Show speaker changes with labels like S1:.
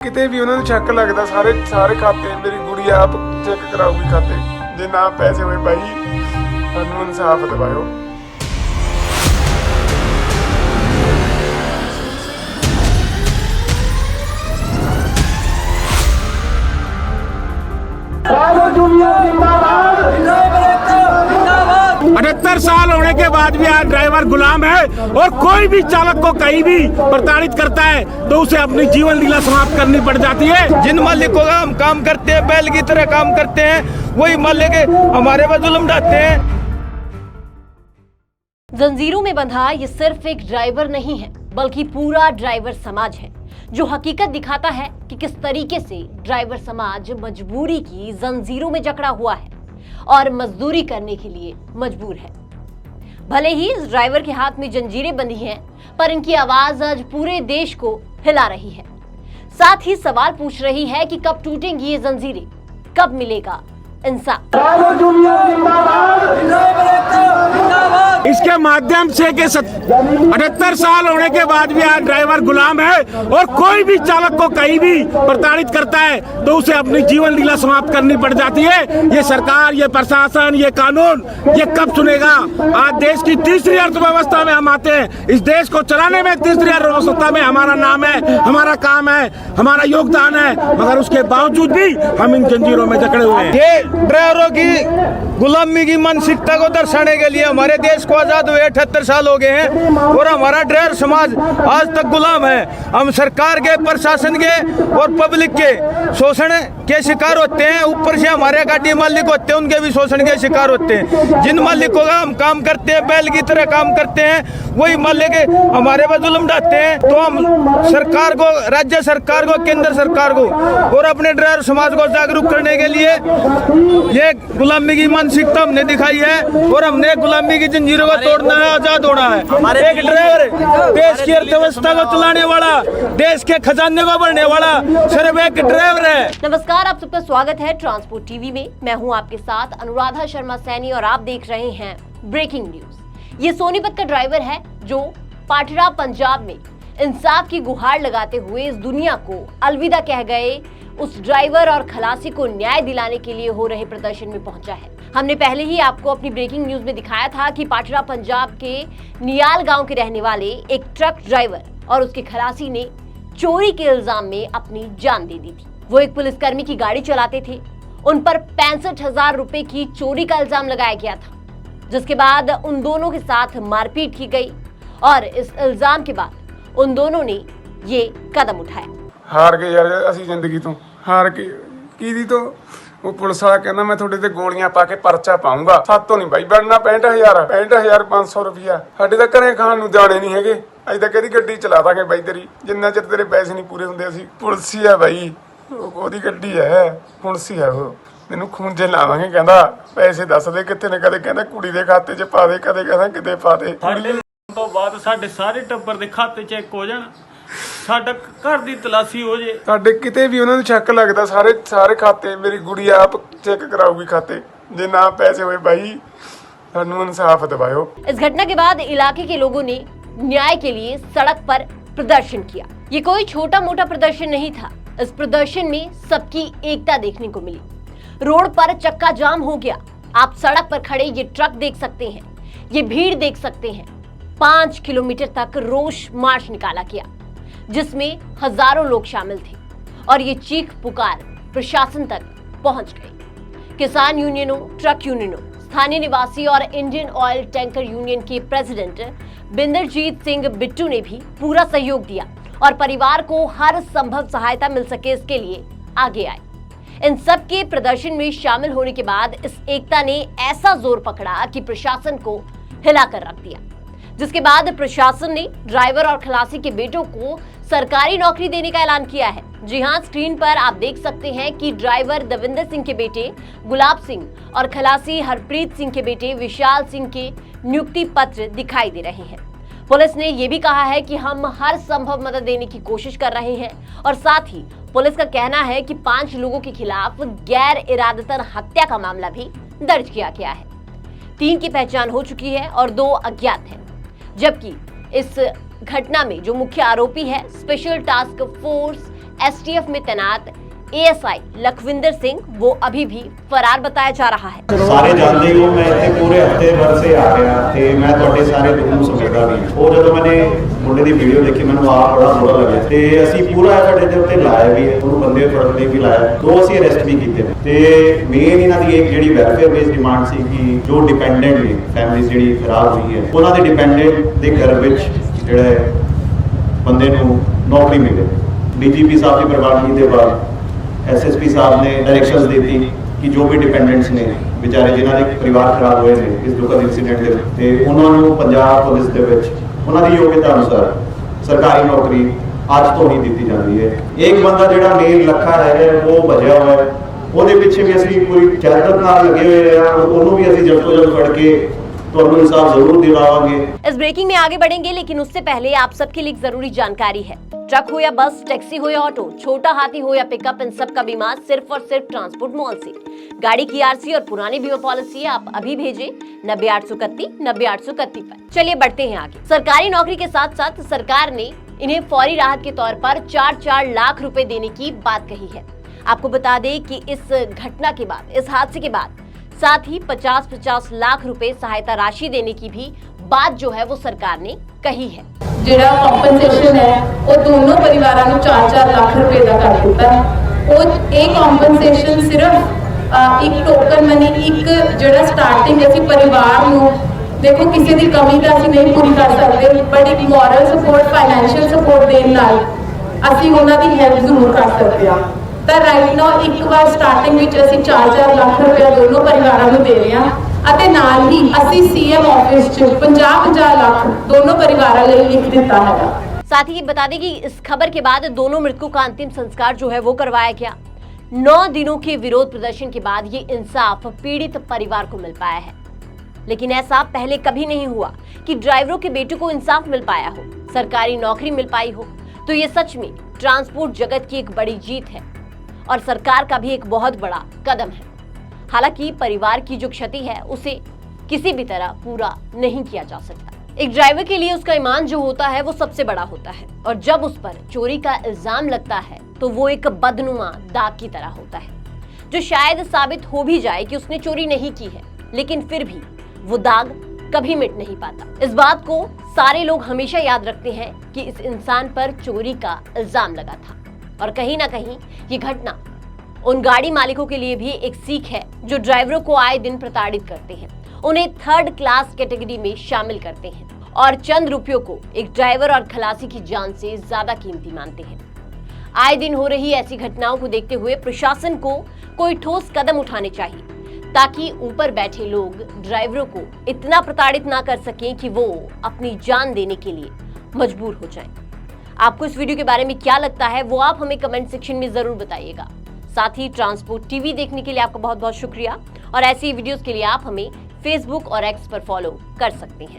S1: ਕਿਤੇ ਵੀ ਉਹਨਾਂ ਨੂੰ ਸ਼ੱਕ ਲੱਗਦਾ ਸਾਰੇ ਖਾਤੇ ਮੇਰੀ ਗੁੜੀਆ ਆਪ ਚੈੱਕ ਕਰਾਊਗੀ ਖਾਤੇ। ਜੇ ਨਾ ਪੈਸੇ ਹੋਏ ਬਾਈ ਸਾਨੂੰ ਇਨਸਾਫ ਦਿਵਾਇਓ।
S2: अठहत्तर साल होने के बाद भी आज ड्राइवर गुलाम है और कोई भी चालक को कहीं भी प्रताड़ित करता है तो उसे अपनी जीवन लीला समाप्त करनी पड़ जाती है।
S3: जिन मालिकों का हम काम करते हैं, बैल की तरह काम करते हैं, वही मालिक हमारे पर जुल्म ढाते हैं।
S4: जंजीरों में बंधा ये सिर्फ एक ड्राइवर नहीं है बल्कि पूरा ड्राइवर समाज है, जो हकीकत दिखाता है कि किस तरीके से ड्राइवर समाज मजबूरी की जंजीरों में जकड़ा हुआ है और मजदूरी करने के लिए मजबूर है। भले ही इस ड्राइवर के हाथ में जंजीरें बंधी हैं, पर इनकी आवाज आज पूरे देश को हिला रही है। साथ ही सवाल पूछ रही है कि कब टूटेंगी ये जंजीरें, कब मिलेगा इंसाफ।
S2: इसके माध्यम से कि 78 साल होने के बाद भी आज ड्राइवर गुलाम है और कोई भी चालक को कहीं भी प्रताड़ित करता है तो उसे अपनी जीवन लीला समाप्त करनी पड़ जाती है। ये सरकार, ये प्रशासन, ये कानून ये कब सुनेगा? आज देश की तीसरी अर्थव्यवस्था में हम आते हैं। इस देश को चलाने में तीसरी अर्थव्यवस्था में हमारा नाम है, हमारा काम है, हमारा योगदान है, मगर उसके बावजूद भी हम इन जंजीरों में जकड़े हुए हैं।
S3: ये ड्राइवरों की गुलामी की मानसिकता को दर्शाने के लिए हमारे देश को आजाद हुए 78 साल हो गए हैं और हमारा ड्राइवर समाज आज तक गुलाम है। हम सरकार के, प्रशासन के और पब्लिक के शोषण के शिकार होते हैं। ऊपर से हमारे गाड़ी मालिक होते हैं, उनके भी शोषण के शिकार होते हैं। जिन मालिकों का हम काम करते हैं, बैल की तरह काम करते हैं, वही मालिक हमारे पर जुल्म ढाते हैं। तो हम सरकार को, राज्य सरकार को, केंद्र सरकार को और अपने ड्राइवर समाज को जागरूक करने के लिए ये गुलामी की मानसिकता हमने दिखाई है और हमने गुलामी की जंजीरों को तोड़ना है, आजाद होना है। एक ड्राइवर देश की अर्थव्यवस्था को चलाने वाला, देश के खजाने को भरने वाला सिर्फ एक ड्राइवर है।
S4: नमस्कार, आप सबका स्वागत है ट्रांसपोर्ट टीवी में। मैं हूं आपके साथ अनुराधा शर्मा सैनी और आप देख रहे हैं ब्रेकिंग न्यूज। ये सोनीपत का ड्राइवर है जो पाटरा पंजाब में इंसाफ की गुहार लगाते हुए इस दुनिया को अलविदा कह गए उस ड्राइवर और खलासी को न्याय दिलाने के लिए हो रहे प्रदर्शन में पहुंचा है। हमने पहले ही आपको अपनी ब्रेकिंग न्यूज में दिखाया था कि पाटरा पंजाब के नियाल गांव के रहने वाले एक ट्रक ड्राइवर और उसके खलासी ने चोरी के इल्जाम में अपनी जान दे दी थी। वो एक पुलिसकर्मी की गाड़ी चलाते थे, उन पर 65,000 रुपए की चोरी का इल्जाम लगाया गया था, जिसके बाद उन दोनों के साथ मारपीट की गई और इस इल्जाम के बाद उन दोनों ने ये कदम उठाया।
S1: ਹਾਰ ਗਏ ਯਾਰ ਅਸੀਂ ਜ਼ਿੰਦਗੀ ਤੋਂ ਹਾਰ ਕੇ ਕੀਦੀ ਤੋਂ ਉਹ ਪੁਲਿਸ ਵਾਲਾ ਕਹਿੰਦਾ ਮੈਂ ਤੁਹਾਡੇ ਤੇ ਗੋਲੀਆਂ ਪਾ ਕੇ ਪਰਚਾ ਪਾਉਂਗਾ। ਸਾਤੋਂ ਨਹੀਂ ਬਾਈ ਬਣਨਾ 65,500 ਰੁਪਿਆ। ਸਾਡੇ ਤਾਂ ਘਰੇ ਖਾਣ ਨੂੰ ਦਾਣੇ ਨਹੀਂ ਹੈਗੇ। ਅਜੇ ਤਾਂ ਕਿਹਦੀ ਗੱਡੀ ਚਲਾ ਦਾਂਗੇ ਬਾਈ ਤੇਰੀ, ਜਿੰਨਾ ਚਿਰ ਤੇਰੇ ਪੈਸੇ ਨਹੀਂ ਪੂਰੇ ਹੁੰਦੇ। ਅਸੀਂ ਪੁਲਿਸੀ ਆ ਬਾਈ, ਉਹਦੀ ਗੱਡੀ ਹੈ, ਪੁਲਿਸੀ ਆ ਉਹ। ਮੈਨੂੰ ਖੂੰਜੇ ਲਾਵਾਂਗੇ, ਕਹਿੰਦਾ ਪੈਸੇ ਦੱਸ ਦੇ ਕਿੱਥੇ ਨੇ। ਕਦੇ ਕਹਿੰਦਾ ਕੁੜੀ ਦੇ ਖਾਤੇ 'ਚ ਪਾ ਦੇ, ਕਦੇ ਕਹਿੰਦਾ ਕਿਤੇ ਪਾ ਦੇ।
S5: ਸਾਡੇ ਤੋਂ ਬਾਅਦ ਸਾਡੇ ਸਾਰੇ ਟੱਬਰ ਦੇ ਖਾਤੇ ਚੈੱਕ ਹੋ ਜਾਣ, ਸਾਡਾ ਘਰ ਦੀ ਤਲਾਸ਼ੀ ਹੋ ਜੇ।
S1: ਸਾਡੇ ਕਿਤੇ ਵੀ ਉਹਨਾਂ ਨੂੰ ਸ਼ੱਕ ਲੱਗਦਾ ਸਾਰੇ ਖਾਤੇ ਮੇਰੀ ਗੁੜੀਆ ਆਪ ਚੈੱਕ कराऊगी खाते। जे ना पैसे हुए भाई ਸਾਨੂੰ इंसाफ दिवाओ।
S4: इस घटना के बाद इलाके के लोगों ने न्याय के लिए सड़क पर प्रदर्शन किया। ये कोई छोटा मोटा प्रदर्शन नहीं था। इस प्रदर्शन में सबकी एकता देखने को मिली। रोड पर चक्का जाम हो गया। आप सड़क पर खड़े ये ट्रक देख सकते हैं, ये भीड़ देख सकते हैं। 5 किलोमीटर तक रोष मार्च निकाला गया, जिसमें हजारों लोग शामिल थे और ये चीख पुकार प्रशासन तक पहुंच गई। किसान यूनियनों, ट्रक यूनियनों, स्थानीय निवासी और इंडियन ऑयल टैंकर यूनियन के प्रेसिडेंट बिंदरजीत सिंह बिट्टू ने भी पूरा सहयोग दिया और परिवार को हर संभव सहायता मिल सके इसके लिए आगे आए। इन सब के प्रदर्शन में शामिल होने के बाद इस एकता ने ऐसा जोर पकड़ा कि प्रशासन को हिलाकर रख दिया, जिसके बाद प्रशासन ने ड्राइवर और खलासी के बेटों को सरकारी नौकरी देने का ऐलान किया है। जी हां, स्क्रीन पर आप देख सकते हैं कि ड्राइवर दविंदर सिंह के बेटे गुलाब सिंह और खलासी हरप्रीत सिंह के बेटे विशाल सिंह के नियुक्ति पत्र दिखाई दे रहे हैं। पुलिस ने यह भी कहा है कि हम हर संभव मदद देने की कोशिश कर रहे हैं और साथ ही पुलिस का कहना है कि 5 लोगों के खिलाफ गैर इरादतन हत्या का मामला भी दर्ज किया गया है। 3 की पहचान हो चुकी है और 2 अज्ञात हैं, जबकि इस घटना में जो मुख्य आरोपी है स्पेशल टास्क फोर्स एसटीएफ में तैनात एएसआई लखविंदर सिंह वो अभी भी फरार बताया जा रहा है।
S6: ਸਾਰੇ ਜਾਣਦੇ ਹੋ ਮੈਂ ਇੱਥੇ ਪੂਰੇ ਹਫਤੇ ਭਰ ਸੇ ਆ ਰਿਹਾ ਤੇ ਮੈਂ ਤੁਹਾਡੇ ਸਾਰੇ ਦੁੱਖ ਨੂੰ ਸਮਝਦਾ ਵੀ ਹਾਂ। ਉਹ ਜਦੋਂ ਮੈਨੇ ਮੁੰਡੇ ਦੀ ਵੀਡੀਓ ਦੇਖੀ ਮੈਨੂੰ ਆਪ ਬੜਾ ਬੁਰਾ ਲੱਗਿਆ ਤੇ ਅਸੀਂ ਪੂਰਾ ਐਫਰਟ ਇਹਦੇ ਉੱਤੇ ਲਾਇਆ ਵੀ ਹੈ, ਉਹਨੂੰ ਬੰਦੇ ਫੜਨ ਲਈ ਵੀ ਲਾਇਆ, 2 ਅਸੀਂ ਅਰੈਸਟ ਵੀ ਕੀਤੇ ਨੇ ਤੇ ਮੇਨ ਇਹਨਾਂ ਦੀ ਇੱਕ ਜਿਹੜੀ ਵੈਲਫੇਅਰ ਬੇਸਡ ਡਿਮਾਂਡ ਸੀ ਕਿ ਜੋ ਡਿਪੈਂਡੈਂਟ ਨੇ ਫੈਮਿਲੀ ਜਿਹੜੀ ਖਰਾਬ ਹੋਈ ਹੈ ਉਹਨਾਂ ਦੇ ਡਿਪੈਂਡੈਂਟ ਦੇ ਘਰ ਵਿੱਚ ਜਿਹੜਾ ਬੰਦੇ ਨੂੰ ਨੌਕਰੀ ਮਿਲੇ। ਡੀਜੀਪੀ ਸਾਹਿਬ ਦੀ ਪ੍ਰਵਾਨਗੀ ਦੇ ਬਾਅਦ एसएसपी साहब ने डायरेक्शंस दी थी कि जो भी डिपेंडेंट्स ने बेचारे जिन्हों के परिवार खराब हुए हैं इस दुखद इंसीडेंट के उन्होंने पंजाब पुलिस के उन्होंने योग्यता अनुसार सरकारी नौकरी अज तो ही दी जाती है। एक बंदा जो मेन लखा है वो भजया हुआ है, वो पिछे भी असी पूरी कैदत नाल लगे हुए हैं, उन्होंने भी असी जल्द तो जल्द फड़ के तो इंसाफ जरूर दिलावांगे।
S4: इस ब्रेकिंग में आगे बढ़ेंगे, लेकिन उससे पहले आप सबके लिए जरूरी जानकारी है। ट्रक हो या बस, टैक्सी हो या ऑटो, छोटा हाथी हो या पिकअप, इन सब का बीमा सिर्फ और सिर्फ ट्रांसपोर्ट मॉल से। गाड़ी की आरसी और पुरानी बीमा पॉलिसी आप अभी भेजें 90-831-90-831 पर। चलिए बढ़ते हैं आगे। सरकारी नौकरी के साथ साथ सरकार ने इन्हें फौरी राहत के तौर पर 4-4 लाख रुपए देने की बात कही है। आपको बता दें कि इस घटना के बाद, इस हादसे के बाद साथ ही 50-50 लाख रुपए सहायता राशि देने की भी बात जो है वो सरकार ने कही है।
S7: ਜਿਹੜਾ ਕੰਪਨਸੇਸ਼ਨ ਹੈ ਉਹ ਦੋਨੋਂ ਪਰਿਵਾਰਾਂ ਨੂੰ 4-4 ਲੱਖ ਰੁਪਏ ਦਾ ਕਰ ਦਿੱਤਾ ਹੈ। ਉਹ ਇਹ ਕੰਪਨਸੇਸ਼ਨ ਸਿਰਫ ਇੱਕ ਟੋਕਨ ਮਨੀ, ਇੱਕ ਜਿਹੜਾ ਸਟਾਰਟਿੰਗ ਅਸੀਂ ਪਰਿਵਾਰ ਨੂੰ ਦੇਖੋ ਕਿਸੇ ਦੀ ਕਮੀ ਤਾਂ ਅਸੀਂ ਨਹੀਂ ਪੂਰੀ ਕਰ ਸਕਦੇ, ਬਟ ਇੱਕ ਮੋਰਲ ਸਪੋਰਟ, ਫਾਈਨੈਂਸ਼ੀਅਲ ਸਪੋਰਟ ਦੇਣ ਨਾਲ ਅਸੀਂ ਉਹਨਾਂ ਦੀ ਹੈਲਪ ਜ਼ਰੂਰ ਕਰ ਸਕਦੇ ਹਾਂ। ਤਾਂ ਰਾਈਟ ਨਾਓ ਇੱਕ ਵਾਰ ਸਟਾਰਟਿੰਗ ਵਿੱਚ ਅਸੀਂ 4-4 ਲੱਖ ਰੁਪਏ ਦੋਨੋਂ ਪਰਿਵਾਰਾਂ ਨੂੰ ਦੇ ਰਹੇ ਹਾਂ ਅਤੇ ਨਾਲ ਹੀ ਅਸੀਂ सीएम ऑफिस च 50-50 लाख दोनों परिवारों लिए लिख दिता है।
S4: साथ ही बता दें कि इस खबर के बाद दोनों मृतकों का अंतिम संस्कार जो है वो करवाया गया। 9 दिनों के विरोध प्रदर्शन के बाद ये इंसाफ पीड़ित परिवार को मिल पाया है। लेकिन ऐसा पहले कभी नहीं हुआ कि ड्राइवरों के बेटों को इंसाफ मिल पाया हो, सरकारी नौकरी मिल पाई हो। तो ये सच में ट्रांसपोर्ट जगत की एक बड़ी जीत है और सरकार का भी एक बहुत बड़ा कदम है। हालांकि परिवार की जो क्षति है उसे किसी भी तरह पूरा नहीं किया जा सकता। एक ड्राइवर के लिए उसका ईमान जो होता है वो सबसे बड़ा होता है, और जब उस पर चोरी का इल्जाम लगता है तो वो एक बदनुमा दाग की तरह होता है, जो शायद साबित हो भी जाए कि उसने चोरी नहीं की है, लेकिन फिर भी वो दाग कभी मिट नहीं पाता। इस बात को सारे लोग हमेशा याद रखते हैं कि इस इंसान पर चोरी का इल्जाम लगा था। और कहीं ना कहीं ये घटना उन गाड़ी मालिकों के लिए भी एक सीख है जो ड्राइवरों को आए दिन प्रताड़ित करते हैं, उन्हें 3rd क्लास कैटेगरी में शामिल करते हैं और चंद रुपयों को एक ड्राइवर और खलासी की जान से ज्यादा कीमती मानते हैं। आए दिन हो रही ऐसी घटनाओं को देखते हुए प्रशासन को कोई ठोस कदम उठाने चाहिए ताकि ऊपर बैठे लोग ड्राइवरों को इतना प्रताड़ित ना कर सकें कि वो अपनी जान देने के लिए मजबूर हो जाएं। आपको इस वीडियो के बारे में क्या लगता है वो आप हमें कमेंट सेक्शन में जरूर बताइएगा। साथ ही ट्रांसपोर्ट टीवी देखने के लिए आपका बहुत बहुत शुक्रिया, और ऐसी वीडियोस के लिए आप हमें फेसबुक और एक्स पर फॉलो कर सकते हैं।